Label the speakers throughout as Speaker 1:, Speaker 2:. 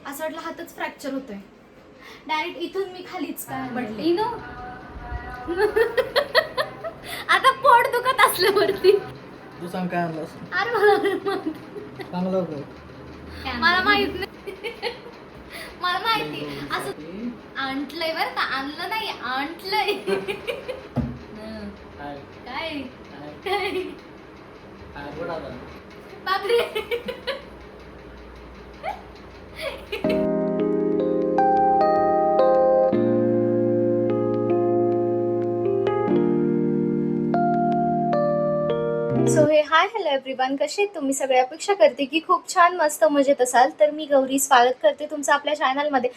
Speaker 1: असं वाटलं हातच फ्रॅक्चर होतोय. डायरेक्ट इथून मी खालीच काय पडले.
Speaker 2: इनो आता पोट दुखत असल्यावरती
Speaker 3: तू सांग काय आणलं
Speaker 2: अरे
Speaker 3: चांगलं होतं.
Speaker 2: मला माहित नाही. मला माहिती असं आणलंय बरं का, आणलं नाही आणलंय. काय काय बापरे.
Speaker 1: सो हे हाय हॅलो एव्हरीवन, कसे आहेत तुम्ही सगळे. अपेक्षा करते की खूप छान मस्त मजेत असाल. तर मी गौरी स्वागत करते तुमचं आपल्या चॅनलमध्ये.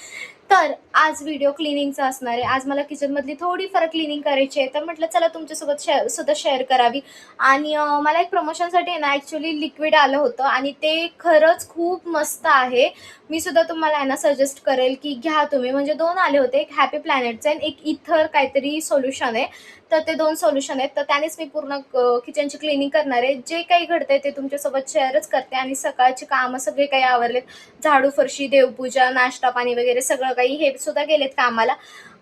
Speaker 1: तर आज व्हिडिओ क्लिनिंगचा असणार आहे. आज मला किचनमधली थोडीफार क्लिनिंग करायची आहे, तर म्हटलं चला तुमच्यासोबत सुद्धा शेअर करावी. आणि मला एक प्रमोशनसाठी ना ॲक्च्युली लिक्विड आलं होतं आणि ते खरंच खूप मस्त आहे. मी सुद्धा तुम्हाला ना सजेस्ट करेल की घ्या तुम्ही. म्हणजे दोन आले होते, एक हॅपी प्लॅनेटचं आणि एक इथर काहीतरी सोल्युशन आहे. तर ते दोन सोल्युशन आहेत. तर त्यानेच मी पूर्ण किचनची क्लिनिंग करणार आहे. जे काही घडतंय ते तुमच्यासोबत शेअरच करते. आणि सकाळची कामं सगळे काही आवरलेत. झाडू, फरशी, देवपूजा, नाश्ता पाणी वगैरे सगळं काही हे सुद्धा गेलेत कामाला.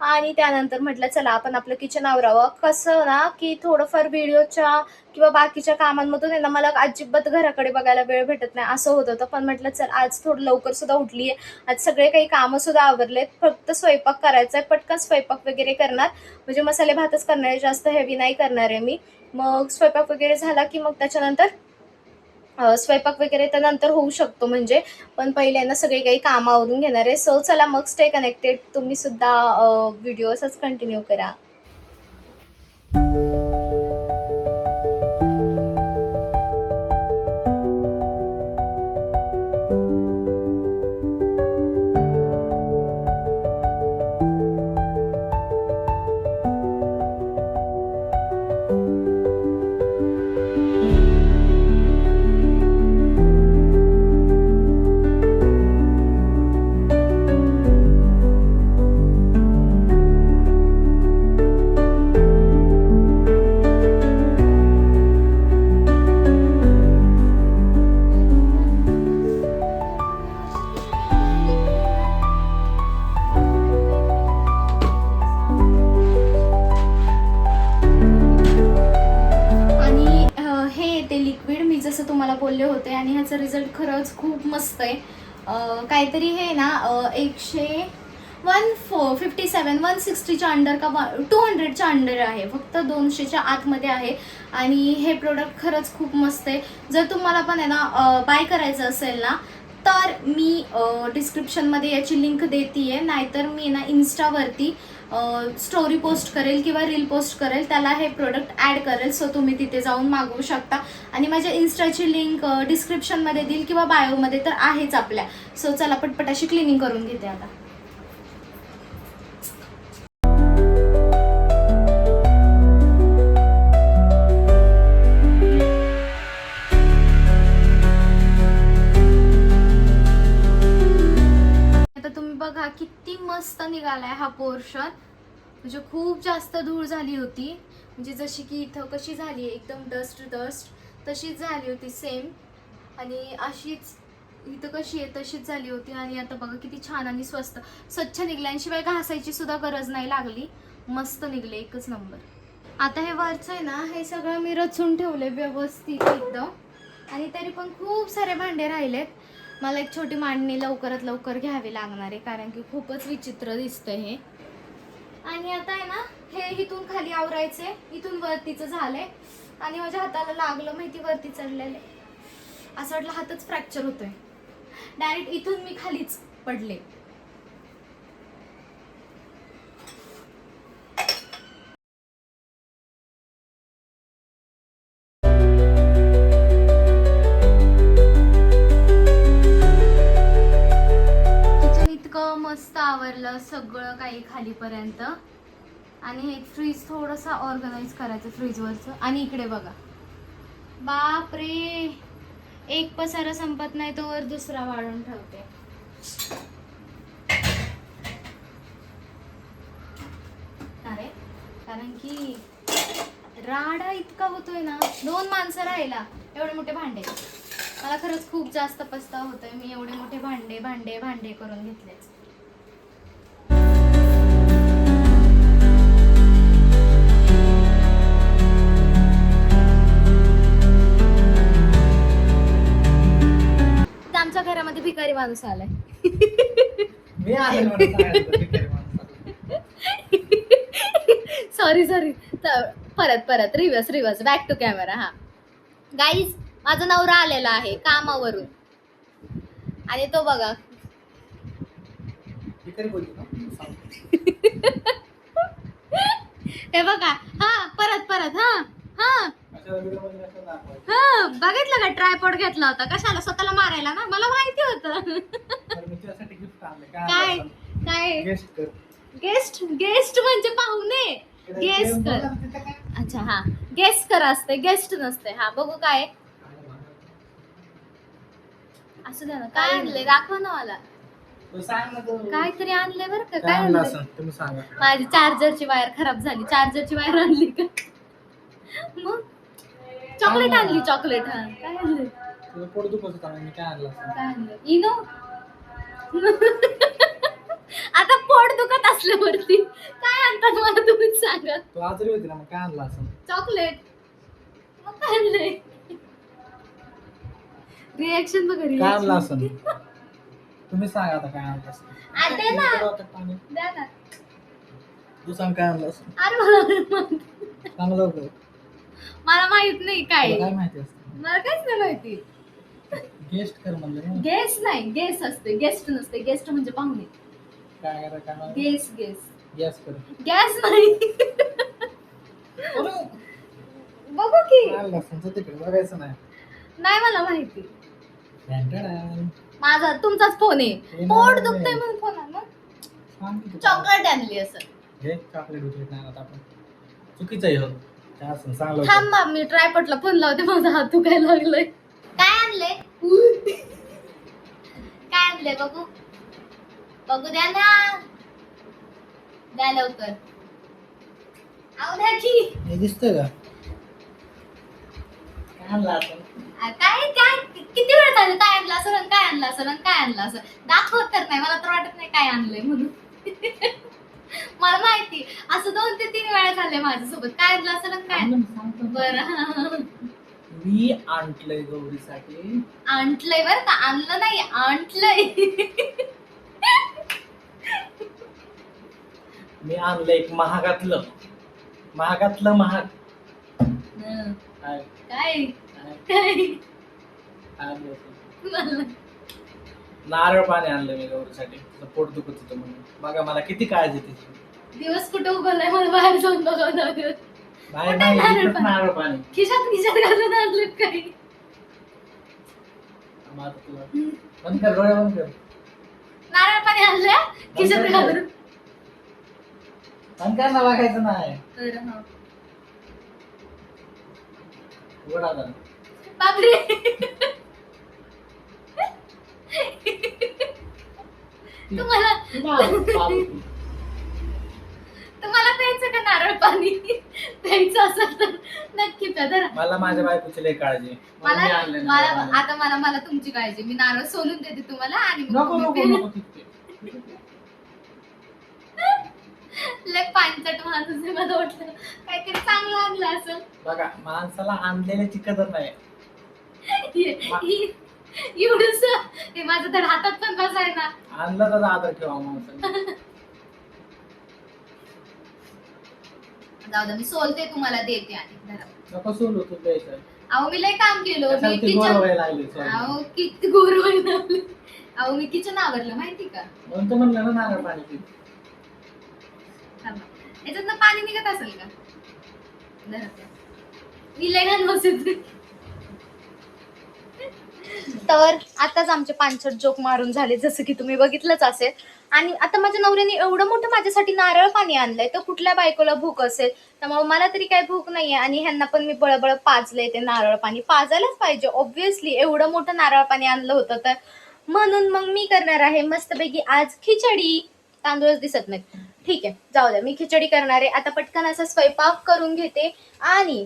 Speaker 1: आणि त्यानंतर म्हटलं चला आपण आपलं किचन आवरावं. कसं ना की थोडंफार व्हिडिओच्या किंवा बाकीच्या कामांमधून आहे ना मला अजिबात घराकडे बघायला वेळ भेटत नाही असं होत होतं. पण म्हटलं चल आज थोडं लवकर सुद्धा उठली आहे. आज सगळे काही कामं सुद्धा आवरलेत. फक्त स्वयंपाक करायचा आहे. पटकन स्वयंपाक वगैरे करणार. म्हणजे मसाले भातच करणार आहे, जास्त हेवी नाही करणार आहे मी. मग स्वयंपाक वगैरे झाला की मग त्याच्यानंतर स्वयंपाक वगैरे तर नंतर होऊ शकतो म्हणजे. पण पहिल्यांदा सगळे काही कामं आवरून घेणार आहे. सो चला मग स्टे कनेक्टेड. तुम्ही सुद्धा व्हिडिओ असंच कंटिन्यू करा. जसं तुम्हाला बोलले होते आणि ह्याचा रिझल्ट खरंच खूप मस्त आहे. काहीतरी हे ना 157-160च्या अंडर का 200च्या अंडर आहे. फक्त 200च्या आतमध्ये आहे. आणि हे प्रोडक्ट खरंच खूप मस्त आहे. जर तुम्हाला पण आहे ना बाय करायचं असेल ना तर मी डिस्क्रिप्शनमध्ये याची लिंक देते आहे. नाहीतर मी ना इन्स्टावरती स्टोरी पोस्ट करेल किंवा रील पोस्ट करेल, त्याला हे प्रोडक्ट ॲड करेल. सो तुम्ही तिथे जाऊन मागवू शकता. आणि माझ्या इन्स्टाची लिंक डिस्क्रिप्शनमध्ये देईल किंवा बायोमध्ये तर आहेच आपल्या. सो चला पटपट अशी क्लिनिंग करून घेते आता. बघा किती मस्त निघालाय हा पोर्शन. म्हणजे खूप जास्त धूळ झाली होती. म्हणजे जशी की इथं कशी झाली एकदम डस्ट तशीच झाली होती सेम. आणि अशीच इथं कशी आहे तशीच झाली होती. आणि आता बघा किती छान आणि स्वच्छ निघले. आणि शिवाय घासायची सुद्धा गरज नाही लागली. मस्त निघले, एकच नंबर. आता हे वरचं आहे ना हे सगळं मी रचून ठेवले व्यवस्थित एकदम. आणि तरी पण खूप सारे भांडे राहिलेत. मला एक छोटी मांडणी लवकरात लवकर घ्यावी लागणार आहे, कारण की खूपच विचित्र दिसतंय हे. आणि आता आहे ना हे इथून खाली आवरायचे. इथून वरतीचं झालंय. आणि माझ्या हाताला लागलं माहिती वरती चढलेले. असं वाटलं हातच फ्रॅक्चर होतोय. डायरेक्ट इथून मी खालीच पडले. मस्त आवरलं सगळं काही खालीपर्यंत. आणि एक फ्रीज थोडंसं ऑर्गनाइज करायचं फ्रीजवरचं. आणि इकडे बघा, बापरे, एक पसारा संपत नाही तोवर दुसरा वाढून ठेवते. अरे कारण की राडा इतका होतोय ना. 2 माणसं राहिला एवढे मोठे भांडे. मला खरंच खूप जास्त पस्ताव होतोय. मी एवढे मोठे भांडे भांडे भांडे करून घेतले. आमच्या घरामध्ये भिकारी माणूस आलाय.
Speaker 3: मी आहे म्हणून सांगायचं, भिकारी माणसाला.
Speaker 1: सॉरी परत रिवर्स बॅक टू कॅमेरा. हा गाईज, माझा नवरा आलेला आहे कामावरून आणि तो बघा
Speaker 3: भिकारी बोलली ना? सांग.
Speaker 1: हे बघा. हा परत हा
Speaker 3: कशाला व्हिडिओमध्ये कशाला दाखवायचं?
Speaker 1: हा बघितलं का? ट्रायपॉड घेतला होता कशाला? स्वतःला मारायला ना. मला माहिती होतं.
Speaker 3: तर मी तुझ्यासाठी गिफ्ट आणलं.
Speaker 1: काय काय
Speaker 3: गेस्ट कर.
Speaker 1: गेस्ट म्हणजे पाहुणे. गेस कर.
Speaker 3: तिथं काय?
Speaker 1: अच्छा हा गेस कर असते, गेस्ट नसते. हा बघू काय असं द्या ना. काय आणलंय दाखवा ना मला.
Speaker 3: तू सांग ना तू.
Speaker 1: काहीतरी आणलंय बरं का?
Speaker 3: काय
Speaker 1: काय
Speaker 3: आणलं
Speaker 1: आणलंय?
Speaker 3: असं? तुम्ही सांगा.
Speaker 1: माझी चार्जरची वायर खराब झाली. चार्जरची वायर आणली का? मग चॉकलेट आणली. चॉकलेट. हा काय आणलं?
Speaker 3: तुझं पोट दुखत होतं, मी काय आणलं असं?
Speaker 1: काय आणलं? इनो. आता पोट दुखत असल्यावरती काय आणतात मला तुम्हीच सांगा.
Speaker 3: तू आजारी होती ना, मग काय आणलं असं?
Speaker 1: चॉकलेट. मग काय आणलंय? रिएक्शन बघा.
Speaker 3: काय आणलं असं? तुम्ही सांगा आता काय आणलं असं.
Speaker 1: आता ना
Speaker 3: इकडं होतं पाणी.
Speaker 1: द्या ना.
Speaker 3: तू सांग काय आणलं असं.
Speaker 1: अरे मला
Speaker 3: सांग लवकर.
Speaker 1: मला माहित नाही काय.
Speaker 3: तुला काय माहिती असतं?
Speaker 1: मला काहीच नाही माहिती.
Speaker 3: गेस्ट कर म्हणलं ना.
Speaker 1: गेस नाही, गेस असते, गेस्ट नसते. गेस्ट म्हणजे पाहुणे.
Speaker 3: काय करा काय म्हणलं?
Speaker 1: गेस
Speaker 3: गॅस कर.
Speaker 1: गॅस नाही. बघू की.
Speaker 3: काय आणलं असं? तर तिकडे बघायचं नाही.
Speaker 1: नाही मला माहिती.
Speaker 3: टॅन-टॅन.
Speaker 1: माझा तुमचाच फोन आहे.
Speaker 3: हे
Speaker 1: पोट
Speaker 3: नाही.
Speaker 1: दुखतंय म्हणून फोन आहे ना.
Speaker 3: सांग की तू.
Speaker 1: चॉकलेट आणली असं.
Speaker 3: हे चॉकलेट बिकलेट नाही आणत आपण. चुकीचं आहे हो. काय असं सांग लवकर.
Speaker 1: थांबा मी ट्रायपॉडला फोन लावते. माझा हात दुखायला लागलाय. काय आणले? काय आणले बघू. बघू द्या ना. द्या लवकर. आऊ द्या की.
Speaker 3: हे दिसतंय का? काय आणलं असं?
Speaker 1: काय काय किती वेळ झालं? काय आणलं असं आणि काय आणलं असं आणि काय आणलं असं दाखवत तर नाही. मला तर वाटत नाही काय आणलंय म्हणून. मला माहिती असं 2 ते 3 वेळा झाले माझ्यासोबत. काय आणलं असं आणि काय
Speaker 3: आणलं ना, सांगतो.
Speaker 1: बरं.
Speaker 3: मी आणलंय गौरीसाठी.
Speaker 1: आणलंय बरं का? आणलं नाही, आणलंय.
Speaker 3: मी आणलं एक महागातलं महाग.
Speaker 1: हं.
Speaker 3: काय?
Speaker 1: काय
Speaker 3: काय?
Speaker 1: काय
Speaker 3: आणलं होतं?
Speaker 1: मला
Speaker 3: नारळ पाणी आणलं मी गौरीसाठी. तिचं पोट दुखत होतं म्हणून. बघा मला किती काळजी तिची.
Speaker 1: दिवस कुठे उगवलाय मला बाहेर जाऊन बघावं लागेल.
Speaker 3: बाहेर
Speaker 1: कुठे
Speaker 3: नाही,
Speaker 1: नारळ
Speaker 3: इकडंच
Speaker 1: पाणी?
Speaker 3: नारळ पाणी.
Speaker 1: खिशात घालून आणलं काही.
Speaker 3: मग आता तुला बंद कर, डोळे बंद कर.
Speaker 1: नारळ पाणी आणलं खिशात घालून.
Speaker 3: बंद कर ना, बघायचं नाही.
Speaker 1: तर हा.
Speaker 3: उघड आता.
Speaker 1: बापरे. तुम्हाला
Speaker 3: बाबू.
Speaker 1: तुम्हाला प्यायचं का नारळ पाणी? प्यायचं असेल तर नक्की प्या. जरा
Speaker 3: मला माझ्या बायकोची लय काळजी. म्हणून
Speaker 1: मला
Speaker 3: मी आणलं
Speaker 1: मला
Speaker 3: नारळ पाणी.
Speaker 1: आता मला तुमची काळजी. मी नारळ सोलून देते तुम्हाला आणि मग
Speaker 3: नको
Speaker 1: तुम्ही
Speaker 3: नको
Speaker 1: प्या.
Speaker 3: नको तिथे.
Speaker 1: लय पांचट माणूस आहे. मला वाटलं काहीतरी चांगलं आणलं असेल.
Speaker 3: बघा माणसाला आणलेल्याची कदर नाही.
Speaker 1: एवढंच हे माझं तर हातात पण बसाय ना.
Speaker 3: आणलं तर आदर ठेवा माणसाने.
Speaker 1: जाऊ दे मी सोलते तुम्हाला देते आणि धरा.
Speaker 3: नको सोडू तू द्यायचं.
Speaker 1: अहो मी लय काम केलं. मी
Speaker 3: कशाला ती गोड
Speaker 1: किचन
Speaker 3: व्हायला लागली सोड.
Speaker 1: अहो किती गोर व्हायला लागले. अहो मी किचन आवरलं माहिती का?
Speaker 3: म्हणून तर म्हणलं ना नारळ पाणी पी.
Speaker 1: थांबा. याच्यातनं पाणी निघत असेल का? धरा प्या. मी लय घाण बसते. तर आताच आमचे पांचट जोक मारून झाले जसं की तुम्ही बघितलंच असेल. आणि आता माझ्या नवऱ्याने एवढं मोठं माझ्यासाठी नारळ पाणी आणलंय तर कुठल्या बायकोला भूक असेल. त्यामुळे मला तरी काही भूक नाहीये आणि ह्यांना पण मी बळबळ पाजलंय ते नारळ पाणी. पाजायलाच पाहिजे ऑब्व्हियसली. एवढं मोठं नारळ पाणी आणलं होतं तर म्हणून मग मी करणार आहे मस्तपैकी आज खिचडी. तांदूळच दिसत नाहीत. ठीक आहे जाऊ द्या. मी खिचडी करणार आहे आता. पटकन असा स्वयंपाक करून घेते आणि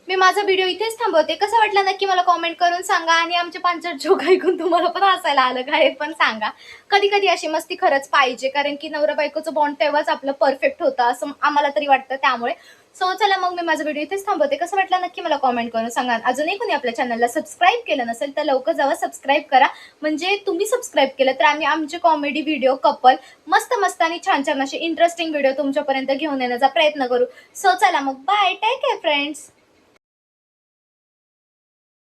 Speaker 1: मी माझा व्हिडिओ इथेच थांबवते. कसा वाटला नक्की मला कॉमेंट करून सांगा आणि आमचे 5 जोक ऐकून तुम्हाला पण हसायला आलं का हे पण सांगा. कधी कधी अशी मस्ती खरंच पाहिजे, कारण की नवरा बायकोचं बॉन्ड तेव्हाच आपलं परफेक्ट होतं असं आम्हाला तरी वाटतं. त्यामुळे सो चला मग मी माझा व्हिडिओ इथेच थांबवते. कसं वाटलं नक्की मला कॉमेंट करून सांगा. अजूनही कोणी आपल्या चॅनलला सबस्क्राईब केलं नसेल तर लवकर जावा सबस्क्राईब करा. म्हणजे तुम्ही सबस्क्राईब केलं तर आम्ही आमचे कॉमेडी व्हिडिओ कपल मस्त मस्त आणि छान छान असे इंटरेस्टिंग व्हिडिओ तुमच्यापर्यंत घेऊन येण्याचा प्रयत्न करू. सो चला मग बाय, टेक केअर फ्रेंड्स.